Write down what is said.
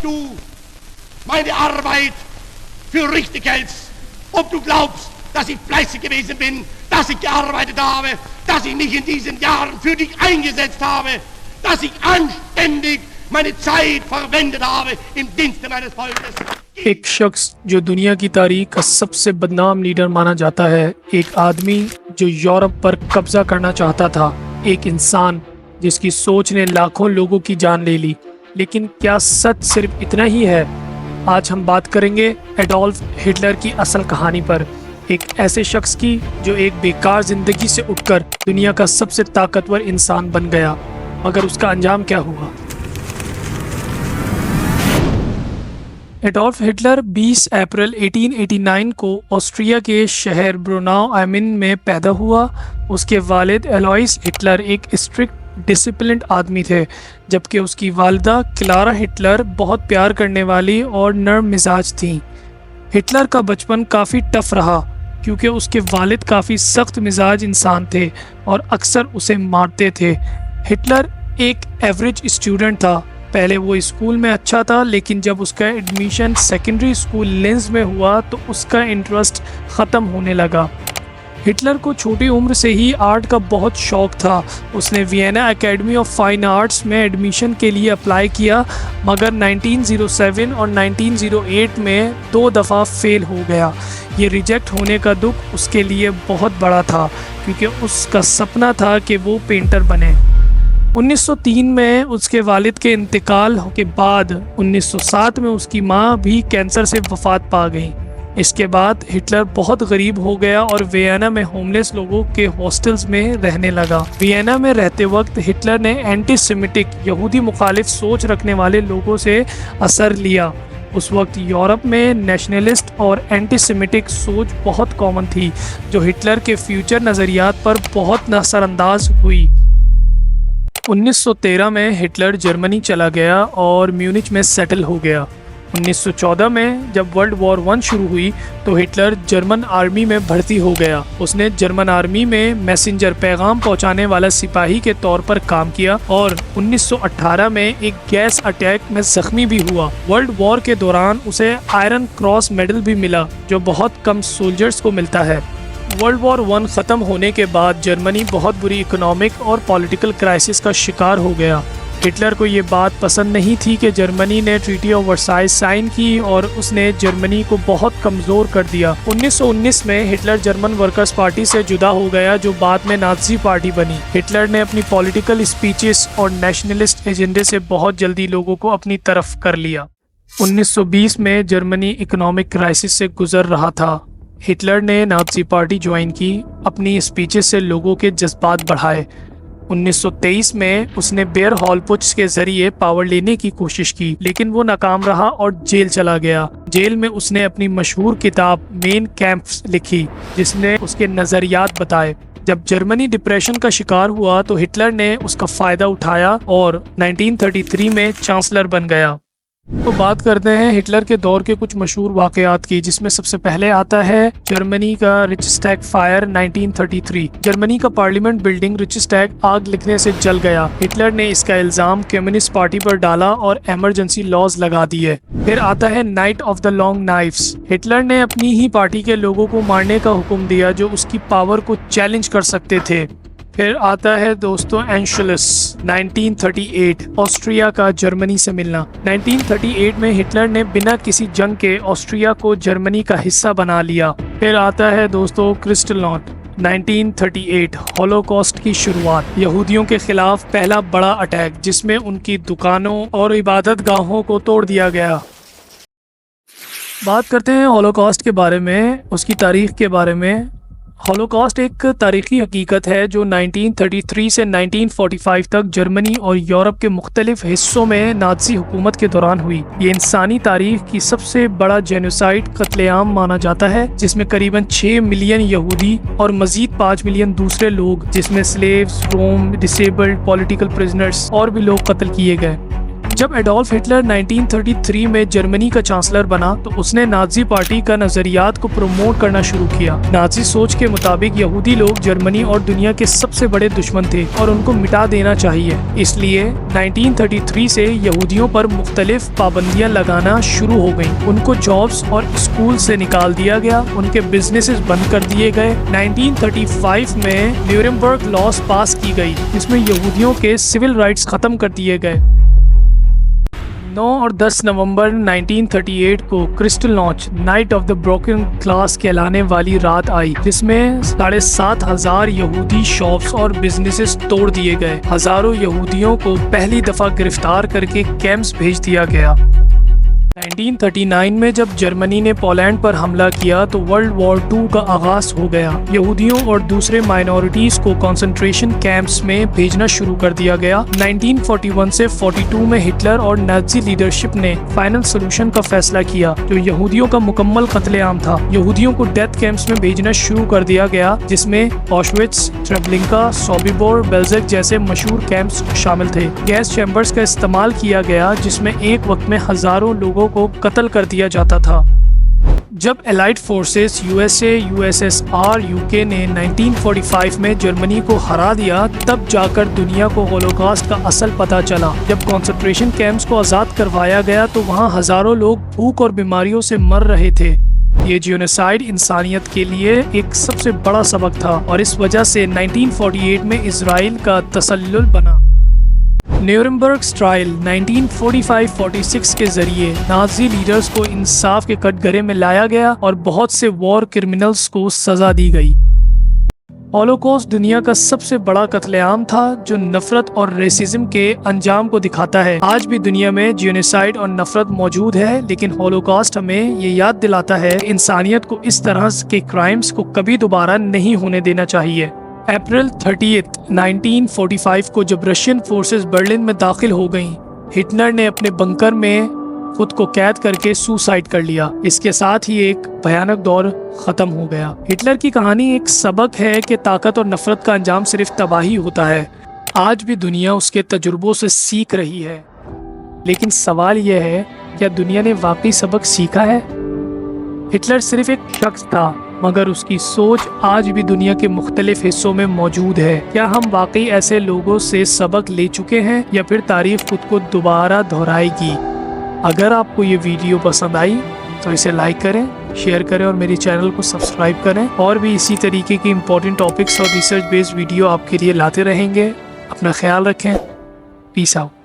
du meine Arbeit für richtig hältst, ob du glaubst, dass ich fleißig gewesen bin, dass ich gearbeitet habe, dass ich mich in diesen Jahren für dich eingesetzt habe, dass ich anständig meine Zeit verwendet habe im Dienste meines Volkes. ایک شخص جو دنیا کی تاریخ کا سب سے بدنام leader مانا جاتا ہے، ایک آدمی جو یورپ پر قبضہ کرنا چاہتا تھا، ایک انسان جس کی سوچ نے لاکھوں لوگوں کی جان لے لی، لیکن کیا سچ صرف اتنا ہی ہے؟ آج ہم بات کریں گے ایڈولف ہٹلر کی اصل کہانی پر، ایک ایسے شخص کی جو ایک بیکار زندگی سے اٹھ کر دنیا کا سب سے طاقتور انسان بن گیا، مگر اس کا انجام کیا ہوا؟ ایڈولف ہٹلر 20 اپریل 1889 کو آسٹریا کے شہر بروناؤ ایمن میں پیدا ہوا۔ اس کے والد الوئس ہٹلر ایک اسٹرکٹ ڈسپلنڈ آدمی تھے، جبکہ اس کی والدہ کلارا ہٹلر بہت پیار کرنے والی اور نرم مزاج تھیں۔ ہٹلر کا بچپن کافی ٹف رہا کیونکہ اس کے والد کافی سخت مزاج انسان تھے اور اکثر اسے مارتے تھے۔ ہٹلر ایک ایوریج اسٹوڈنٹ تھا۔ پہلے وہ اسکول میں اچھا تھا، لیکن جب اس کا ایڈمیشن سیکنڈری اسکول لینز میں ہوا تو اس کا انٹرسٹ ختم ہونے لگا۔ ہٹلر کو چھوٹی عمر سے ہی آرٹ کا بہت شوق تھا۔ اس نے وینا اکیڈمی آف فائن آرٹس میں ایڈمیشن کے لیے اپلائی کیا، مگر 1907 اور 1908 میں 2 دفعہ فیل ہو گیا۔ یہ ریجیکٹ ہونے کا دکھ اس کے لیے بہت بڑا تھا، کیونکہ اس کا سپنا تھا کہ وہ پینٹر بنے۔ 1903 میں اس کے والد کے انتقال کے بعد 1907 میں اس کی ماں بھی کینسر سے وفات پا گئی۔ اس کے بعد ہٹلر بہت غریب ہو گیا اور وینا میں ہوملیس لوگوں کے ہاسٹلز میں رہنے لگا۔ وینا میں رہتے وقت ہٹلر نے اینٹی سیمیٹک یہودی مخالف سوچ رکھنے والے لوگوں سے اثر لیا۔ اس وقت یورپ میں نیشنلسٹ اور اینٹی سیمیٹک سوچ بہت کامن تھی، جو ہٹلر کے فیوچر نظریات پر بہت نظر انداز ہوئی۔ 1913 میں ہٹلر جرمنی چلا گیا اور میونچ میں سیٹل ہو گیا۔ 1914 میں جب ورلڈ وار 1 شروع ہوئی تو ہٹلر جرمن آرمی میں بھرتی ہو گیا۔ اس نے جرمن آرمی میں میسنجر پیغام پہنچانے والا سپاہی کے طور پر کام کیا اور 1918 میں ایک گیس اٹیک میں زخمی بھی ہوا۔ ورلڈ وار کے دوران اسے آئرن کراس میڈل بھی ملا، جو بہت کم سولجرز کو ملتا ہے۔ ورلڈ وار 1 ختم ہونے کے بعد جرمنی بہت بری اکنامک اور پولیٹیکل کرائسس کا شکار ہو گیا۔ ہٹلر کو یہ بات پسند نہیں تھی کہ جرمنی نے ٹریٹی آف ورسائز سائن کی اور اس نے جرمنی کو بہت کمزور کر دیا۔ 1919 میں ہٹلر جرمن ورکرز پارٹی سے جدا ہو گیا، جو بعد میں نازی پارٹی بنی۔ ہٹلر نے اپنی پولیٹیکل اسپیچز اور نیشنلسٹ ایجنڈے سے بہت جلدی لوگوں کو اپنی طرف کر لیا۔ 1920 میں جرمنی اکنامک کرائسس سے گزر رہا تھا۔ ہٹلر نے نازی پارٹی جوائن کی، اپنی اسپیچز سے لوگوں کے جذبات بڑھائے۔ 1923 میں اس نے بیئر ہال پچ کے ذریعے پاور لینے کی کوشش کی، لیکن وہ ناکام رہا اور جیل چلا گیا۔ جیل میں اس نے اپنی مشہور کتاب مین کیمپس لکھی، جس نے اس کے نظریات بتائے۔ جب جرمنی ڈپریشن کا شکار ہوا تو ہٹلر نے اس کا فائدہ اٹھایا اور 1933 میں چانسلر بن گیا۔ تو بات کرتے ہیں ہٹلر کے دور کے کچھ مشہور واقعات کی، جس میں سب سے پہلے آتا ہے جرمنی کا ریچسٹیگ فائر 1933۔ جرمنی کا پارلیمنٹ بلڈنگ ریچسٹیگ آگ لگنے سے جل گیا۔ ہٹلر نے اس کا الزام کمیونسٹ پارٹی پر ڈالا اور ایمرجنسی لاز لگا دیے۔ پھر آتا ہے night of the long knives. Hitler نے اپنی ہی پارٹی کے لوگوں کو مارنے کا حکم دیا جو اس کی پاور کو چیلنج کر سکتے تھے۔ پھر آتا ہے دوستو اینشلس 1938، آسٹریا کا جرمنی سے ملنا۔ 1938 میں ہٹلر نے بنا کسی جنگ کے آسٹریا کو جرمنی کا حصہ بنا لیا۔ پھر آتا ہے دوستو کرسٹلناٹ 1938، ہولوکاسٹ کی شروعات، یہودیوں کے خلاف پہلا بڑا اٹیک جس میں ان کی دکانوں اور عبادت گاہوں کو توڑ دیا گیا۔ بات کرتے ہیں ہولوکاسٹ کے بارے میں، اس کی تاریخ کے بارے میں۔ ہولوکاسٹ ایک تاریخی حقیقت ہے جو 1933 سے 1945 تک جرمنی اور یورپ کے مختلف حصوں میں نازی حکومت کے دوران ہوئی۔ یہ انسانی تاریخ کی سب سے بڑا جینوسائیڈ قتل عام مانا جاتا ہے، جس میں قریباً 6 ملین یہودی اور مزید 5 ملین دوسرے لوگ، جس میں سلیوز، روم، ڈسیبلڈ، پولیٹیکل پرزنرز اور بھی لوگ قتل کیے گئے۔ جب ایڈولف ہٹلر 1933 میں جرمنی کا چانسلر بنا تو اس نے نازی پارٹی کا نظریات کو پروموٹ کرنا شروع کیا۔ نازی سوچ کے مطابق یہودی لوگ جرمنی اور دنیا کے سب سے بڑے دشمن تھے اور ان کو مٹا دینا چاہیے۔ اس لیے 1933 سے یہودیوں پر مختلف پابندیاں لگانا شروع ہو گئیں۔ ان کو جابس اور اسکول سے نکال دیا گیا، ان کے بزنسز بند کر دیے گئے۔ 1935 میں نیورمبرگ لاس پاس کی گئی جس میں یہودیوں کے سول رائٹس ختم کر دیے گئے۔ 9 اور 10 نومبر 1938 کو کرسٹل ناچ night of the broken glass کہلانے والی رات آئی جس میں 7,500 یہودی شاپس اور بزنسز توڑ دیے گئے۔ ہزاروں یہودیوں کو پہلی دفعہ گرفتار کر کے کیمپس بھیج دیا گیا۔ 1939 میں جب جرمنی نے پولینڈ پر حملہ کیا تو ورلڈ وار 2 کا آغاز ہو گیا۔ یہودیوں اور دوسرے مائنورٹیز کو کنسنٹریشن کیمپس میں بھیجنا شروع کر دیا گیا۔ 1941 سے 42 میں ہٹلر اور نازی لیڈرشپ نے فائنل سولوشن کا فیصلہ کیا جو یہودیوں کا مکمل قتل عام تھا۔ یہودیوں کو ڈیتھ کیمپس میں بھیجنا شروع کر دیا گیا جس میں آشویٹس، ٹریبلنکا، سوبیبور، بیلزک جیسے مشہور کیمپس شامل تھے۔ گیس چیمبرز کا استعمال کیا گیا جس میں ایک وقت میں ہزاروں لوگوں کو قتل کر دیا جاتا تھا۔ جب allied forces U S A, U S S R, you کے نے 1945 میں جرمنی کو ہرا دیا تب جا کر دنیا کو ہولوکاسٹ کا اصل پتہ چلا۔ جب کنسنٹریشن کیمپس کو آزاد کروایا گیا تو وہاں ہزاروں لوگ بھوک اور بیماریوں سے مر رہے تھے۔ یہ جینوسائیڈ انسانیت کے لیے ایک سب سے بڑا سبق تھا اور اس وجہ سے 1948 میں اسرائیل کا تسلل بنا۔ نیورمبرگ ٹرائل 1945-46 کے ذریعے نازی لیڈرز کو انصاف کے کٹگرے میں لایا گیا اور بہت سے وار کرمنلز کو سزا دی گئی۔ ہولوکاسٹ دنیا کا سب سے بڑا قتل عام تھا جو نفرت اور ریسزم کے انجام کو دکھاتا ہے۔ آج بھی دنیا میں جینوسائیڈ اور نفرت موجود ہے لیکن ہولوکاسٹ ہمیں یہ یاد دلاتا ہے کہ انسانیت کو اس طرح کے کرائمز کو کبھی دوبارہ نہیں ہونے دینا چاہیے۔ اپریل 30 1945 کو جب رشین فورسز برلن میں داخل ہو گئیں، ہٹلر نے اپنے بنکر میں خود کو قید کر کے سوسائڈ کر لیا۔ اس کے ساتھ ہی ایک بھیانک دور ختم ہو گیا۔ ہٹلر کی کہانی ایک سبق ہے کہ طاقت اور نفرت کا انجام صرف تباہی ہوتا ہے۔ آج بھی دنیا اس کے تجربوں سے سیکھ رہی ہے، لیکن سوال یہ ہے کیا دنیا نے واقعی سبق سیکھا ہے؟ ہٹلر صرف ایک شخص تھا مگر اس کی سوچ آج بھی دنیا کے مختلف حصوں میں موجود ہے۔ کیا ہم واقعی ایسے لوگوں سے سبق لے چکے ہیں یا پھر تاریخ خود کو دوبارہ دہرائے گی؟ اگر آپ کو یہ ویڈیو پسند آئی تو اسے لائک کریں، شیئر کریں اور میری چینل کو سبسکرائب کریں۔ اور بھی اسی طریقے کی امپورٹنٹ ٹاپکس اور ریسرچ بیسڈ ویڈیو آپ کے لیے لاتے رہیں گے۔ اپنا خیال رکھیں۔ پیس آؤٹ۔